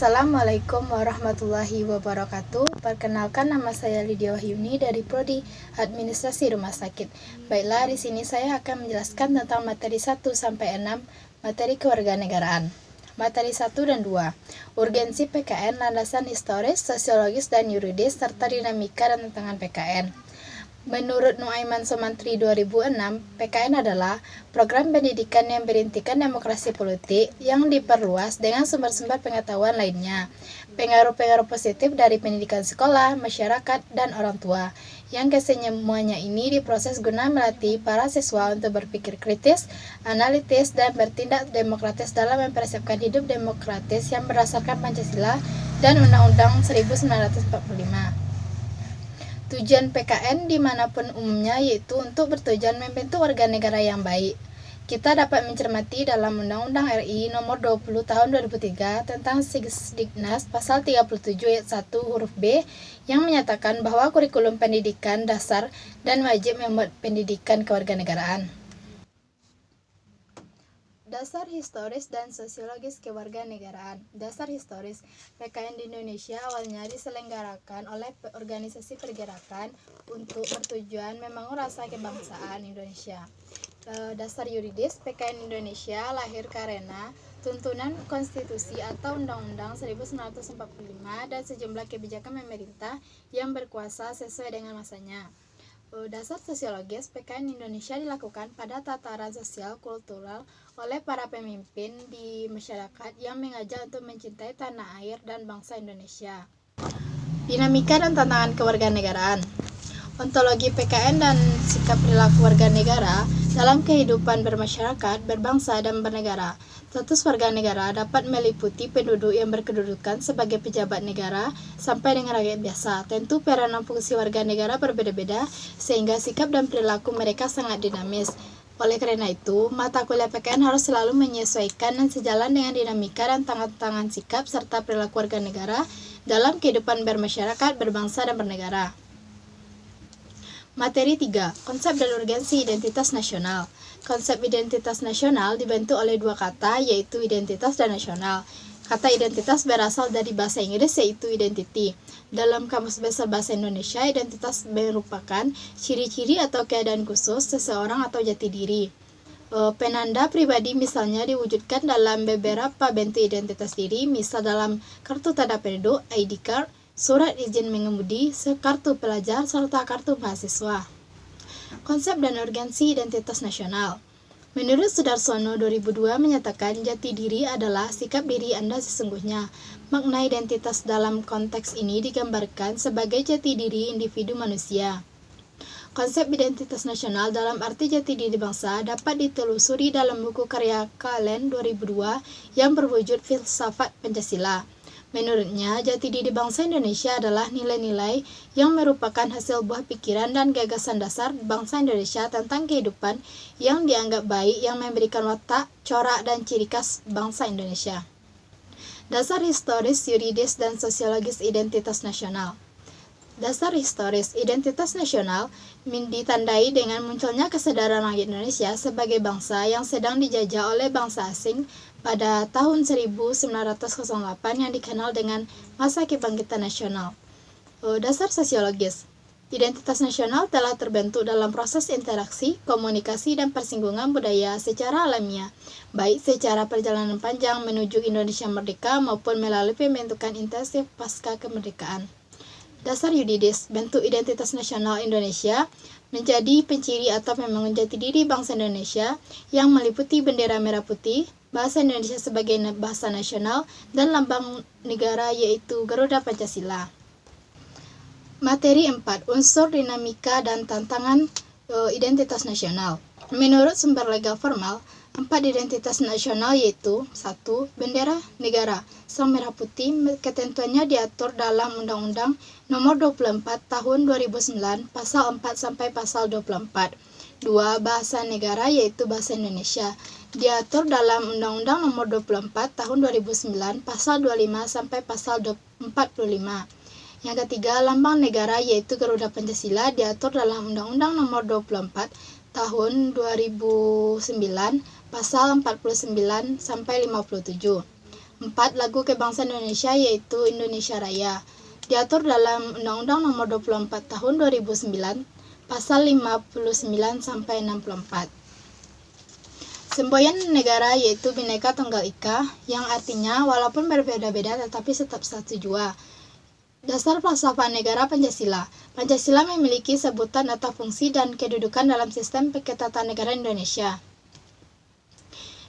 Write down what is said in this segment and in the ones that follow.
Assalamualaikum warahmatullahi wabarakatuh. Perkenalkan, nama saya Lydia Wahyuni dari Prodi Administrasi Rumah Sakit. Baiklah, di sini saya akan menjelaskan tentang materi 1 sampai 6, materi kewarganegaraan. Materi 1 dan 2, urgensi PKN, landasan historis, sosiologis, dan yuridis, serta dinamika dan tantangan PKN. Menurut Nuaiman Sumantri 2006, PKN adalah program pendidikan yang berintikan demokrasi politik yang diperluas dengan sumber-sumber pengetahuan lainnya. Pengaruh-pengaruh positif dari pendidikan sekolah, masyarakat, dan orang tua, yang kesemuanya ini diproses guna melatih para siswa untuk berpikir kritis, analitis, dan bertindak demokratis dalam mempersiapkan hidup demokratis yang berdasarkan Pancasila dan Undang-Undang 1945. Tujuan PKN dimanapun umumnya yaitu untuk bertujuan membentuk warga negara yang baik. Kita dapat mencermati dalam Undang-Undang RI Nomor 20 Tahun 2003 tentang Sisdiknas Pasal 37 Ayat 1 huruf B yang menyatakan bahwa kurikulum pendidikan dasar dan wajib memuat pendidikan kewarganegaraan. Dasar historis dan sosiologis kewarganegaraan. Dasar historis, PKN di Indonesia awalnya diselenggarakan oleh organisasi pergerakan untuk bertujuan membangun rasa kebangsaan Indonesia. Dasar yuridis, PKN Indonesia lahir karena tuntunan konstitusi atau Undang-Undang 1945 dan sejumlah kebijakan pemerintah yang berkuasa sesuai dengan masanya. Dasar sosiologis, PKN Indonesia dilakukan pada tataran sosial kultural oleh para pemimpin di masyarakat yang mengajak untuk mencintai tanah air dan bangsa Indonesia. Dinamika dan tantangan kewarganegaraan. Ontologi PKN dan sikap perilaku warga negara dalam kehidupan bermasyarakat, berbangsa, dan bernegara. Status warga negara dapat meliputi penduduk yang berkedudukan sebagai pejabat negara sampai dengan rakyat biasa. Tentu peranan fungsi warga negara berbeda-beda sehingga sikap dan perilaku mereka sangat dinamis. Oleh karena itu, mata kuliah PKN harus selalu menyesuaikan dan sejalan dengan dinamika dan tantangan sikap serta perilaku warga negara dalam kehidupan bermasyarakat, berbangsa, dan bernegara. Materi 3. Konsep dan urgensi identitas nasional. Konsep identitas nasional dibentuk oleh dua kata, yaitu identitas dan nasional. Kata identitas berasal dari bahasa Inggris, yaitu identity. Dalam Kamus Besar Bahasa Indonesia, identitas merupakan ciri-ciri atau keadaan khusus seseorang atau jati diri. Penanda pribadi misalnya diwujudkan dalam beberapa bentuk identitas diri, misal dalam kartu tanda penduduk, ID card, surat izin mengemudi, kartu pelajar, serta kartu mahasiswa. Konsep dan urgensi identitas nasional. Menurut Sudarsono 2002 menyatakan jati diri adalah sikap diri Anda sesungguhnya. Makna identitas dalam konteks ini digambarkan sebagai jati diri individu manusia. Konsep identitas nasional dalam arti jati diri bangsa dapat ditelusuri dalam buku karya Kalen 2002 yang berwujud filsafat Pancasila. Menurutnya, jati diri bangsa Indonesia adalah nilai-nilai yang merupakan hasil buah pikiran dan gagasan dasar bangsa Indonesia tentang kehidupan yang dianggap baik yang memberikan watak, corak, dan ciri khas bangsa Indonesia. Dasar historis, yuridis, dan sosiologis identitas nasional. Dasar historis identitas nasional ditandai dengan munculnya kesadaran rakyat Indonesia sebagai bangsa yang sedang dijajah oleh bangsa asing pada tahun 1908 yang dikenal dengan masa kebangkitan nasional. Dasar sosiologis. Identitas nasional telah terbentuk dalam proses interaksi, komunikasi, dan persinggungan budaya secara alamiah, baik secara perjalanan panjang menuju Indonesia merdeka maupun melalui pembentukan intensif pasca kemerdekaan. Dasar yuridis, bentuk identitas nasional Indonesia menjadi penciri atau membangun jati diri bangsa Indonesia yang meliputi bendera merah putih, bahasa Indonesia sebagai bahasa nasional, dan lambang negara yaitu Garuda Pancasila. Materi 4. Unsur dinamika dan tantangan identitas nasional. Menurut sumber legal formal, 4 identitas nasional yaitu 1. Bendera negara sang merah putih, ketentuannya diatur dalam Undang-Undang Nomor 24 Tahun 2009 Pasal 4 sampai Pasal 24. 2. Bahasa negara yaitu bahasa Indonesia, diatur dalam Undang-Undang Nomor 24 Tahun 2009 Pasal 25 sampai Pasal 45. Yang ketiga, lambang negara yaitu Garuda Pancasila, diatur dalam Undang-Undang Nomor 24 Tahun 2009 Pasal 49 sampai 57. 4. Lagu kebangsaan Indonesia yaitu Indonesia Raya. Diatur dalam Undang-Undang Nomor 24 Tahun 2009, Pasal 59 sampai 64. Semboyan negara yaitu Bhinneka Tunggal Ika, yang artinya walaupun berbeda-beda tetapi tetap satu jua. Dasar falsafah negara Pancasila. Pancasila memiliki sebutan atau fungsi dan kedudukan dalam sistem ketatanegaraan Indonesia.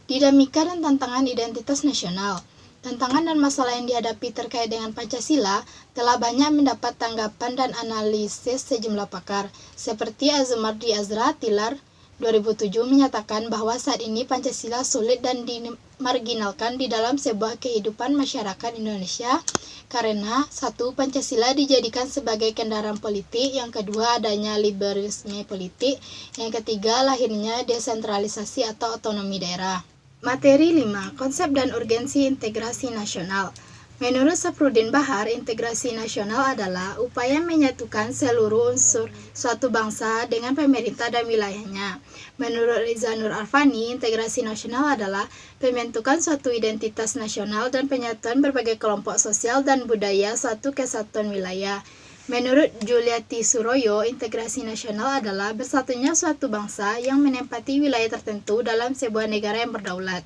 Dinamika dan tantangan identitas nasional. Tantangan dan masalah yang dihadapi terkait dengan Pancasila telah banyak mendapat tanggapan dan analisis sejumlah pakar, seperti Azumardi Azra Tilar 2007 menyatakan bahwa saat ini Pancasila sulit dan dimarginalkan di dalam sebuah kehidupan masyarakat Indonesia karena 1. Pancasila dijadikan sebagai kendaraan politik, yang kedua adanya liberalisme politik, yang ketiga lahirnya desentralisasi atau otonomi daerah. Materi 5. Konsep dan urgensi integrasi nasional. Menurut Safruddin Bahar, integrasi nasional adalah upaya menyatukan seluruh unsur suatu bangsa dengan pemerintah dan wilayahnya. Menurut Riza Nur Arfani, integrasi nasional adalah pembentukan suatu identitas nasional dan penyatuan berbagai kelompok sosial dan budaya suatu kesatuan wilayah. Menurut Juliati Suroyo, integrasi nasional adalah bersatunya suatu bangsa yang menempati wilayah tertentu dalam sebuah negara yang berdaulat.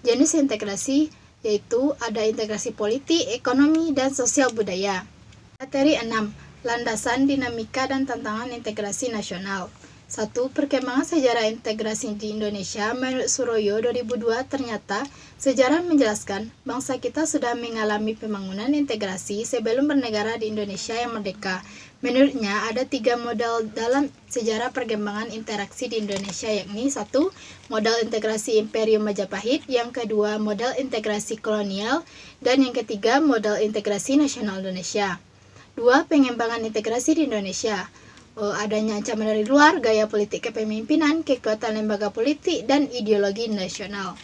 Jenis integrasi yaitu ada integrasi politik, ekonomi, dan sosial budaya. Materi 6. Landasan, dinamika, dan tantangan integrasi nasional. 1. Perkembangan sejarah integrasi di Indonesia. Menurut Suroyo 2002, ternyata sejarah menjelaskan bangsa kita sudah mengalami pembangunan integrasi sebelum bernegara di Indonesia yang merdeka. Menurutnya, ada 3 model dalam sejarah perkembangan interaksi di Indonesia, yakni 1. Model integrasi Imperium Majapahit, yang kedua model integrasi kolonial, dan yang ketiga model integrasi nasional Indonesia. 2. Pengembangan integrasi di Indonesia. Adanya ancaman dari luar, gaya politik kepemimpinan, kekuatan lembaga politik, dan ideologi nasional.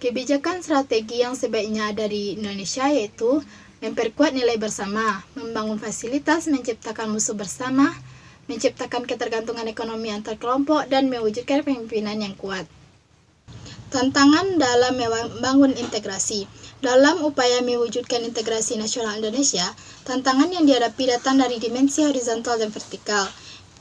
Kebijakan strategi yang sebaiknya ada di Indonesia yaitu memperkuat nilai bersama, membangun fasilitas, menciptakan musuh bersama, menciptakan ketergantungan ekonomi antar kelompok, dan mewujudkan pemimpinan yang kuat. Tantangan dalam membangun integrasi. Dalam upaya mewujudkan integrasi nasional Indonesia, tantangan yang dihadapi datang dari dimensi horizontal dan vertikal.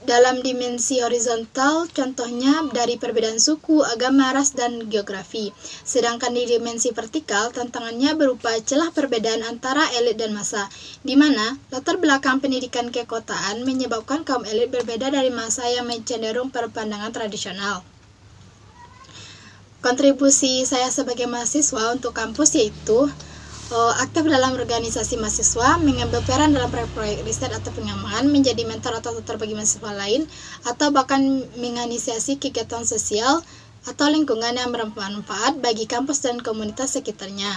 Dalam dimensi horizontal, contohnya dari perbedaan suku, agama, ras, dan geografi. Sedangkan di dimensi vertikal, tantangannya berupa celah perbedaan antara elit dan massa, di mana latar belakang pendidikan kekotaan menyebabkan kaum elit berbeda dari massa yang cenderung berpandangan tradisional. Kontribusi saya sebagai mahasiswa untuk kampus yaitu aktif dalam organisasi mahasiswa, mengambil peran dalam proyek riset atau pengembangan, menjadi mentor atau tutor bagi mahasiswa lain, atau bahkan menginisiasi kegiatan sosial atau lingkungan yang bermanfaat bagi kampus dan komunitas sekitarnya.